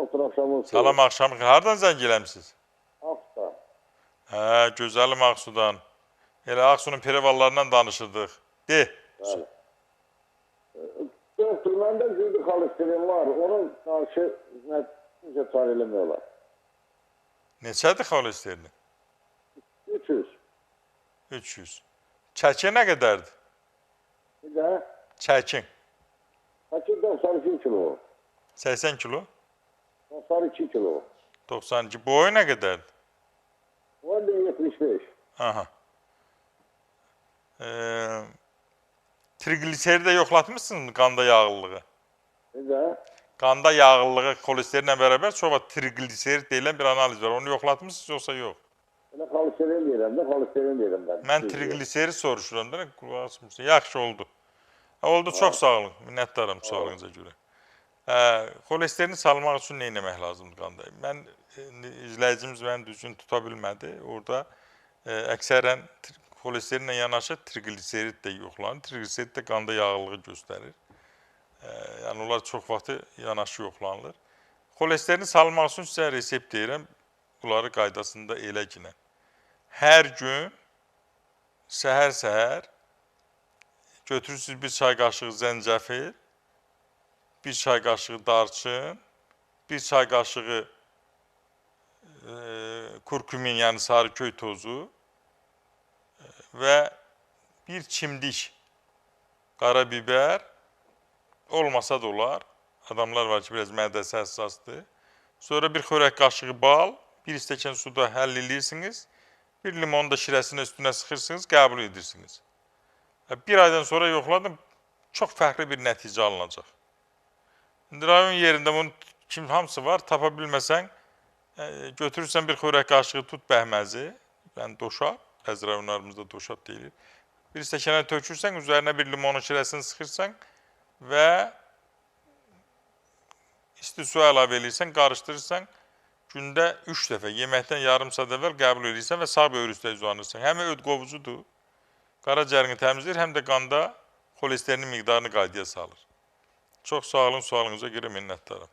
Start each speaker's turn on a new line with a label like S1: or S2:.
S1: Doktor axşamınız xeyir.
S2: Salam axşam. Hardan zəng eləmisiz?
S1: Hafta.
S2: Hə, gözəlim Ağsudan. Elə Ağsunun perivallarından danışırdıq. De.
S1: Bəli. Doktor, məndə güldü xolesterin var. Onun qarşı necə çare eləmək olar?
S2: Neçədir xolesterini?
S1: 300.
S2: 300. Çəki nə qədərdir?
S1: Bir də
S2: Çəkin.
S1: çəki 92 kilo.
S2: 80 kilo.
S1: 92 kilo.
S2: 92. Boyu nə qədərdir?
S1: O da 75.
S2: Aha. Trigliseridi də yoxlatmışsınız qanda yağlılığı?
S1: Bir də
S2: Qanda yağlılığı xolesterinlə bərabər sonra trigliserid deyilən bir analiz var. Onu yoxlatmışsınız yoxsa yox?
S1: elə xolesterin deyirəm də, xolesterin deyirəm mən.
S2: Mən trigliserid soruşuram da, qulaq asmışsın. Yaxşı oldu. Oldu, çox sağ olun. Minnətdaram sualınıza görə. Xolesterini salmaq üçün nə etmək lazımdır qanda? Mən izləyicimiz məni düzgün tuta bilmədi. Orada əksərən xolesterinlə yanaşı trigliserid də yoxlanır. Trigliserid də qanda yağlılığı göstərir. Yəni onlar çox vaxtı yanaşı yoxlanılır. Xolesterini salmaq üçün sizə resept deyirəm. Bunları qaydasında elə ki, hər gün səhər-səhər götürürsünüz bir çay qaşığı zəncəfil, bir çay qaşığı darçın, bir çay qaşığı kurkumin, yəni sarı köy tozu və bir çimdik qara biber, olmasa da olar. Adamlar var ki, biraz mədəsi həssasdır. Sonra bir xörək qaşığı bal, bir stəkan suda həll edirsiniz. Bir limonu da şirəsinin üstünə sıxırsınız, qəbul edirsiniz. Bir aydan sonra yoxladım, çox fərqli bir nəticə alınacaq. İndi rayon yerində bunun hamısı var, tapa bilməsən, götürürsən bir xörək qaşığı tut bəhməzi, yəni doşab, bəzi rayonlarımızda doşab deyilir. Bir stəkana tökürsən, üzərinə bir limonun şirəsini sıxırsan və isti su əlavə edirsən, qarışdırırsan, gündə 3 dəfə, yeməkdən yarım saat əvvəl qəbul edirsən və sağ böyür üstə uzanırsan. Həm öd qovucudur, qaracərini təmizləyir, həm də qanda xolesterinin miqdarını qaydaya salır. Çox sağ olun, sualınıza görə minnətdaram.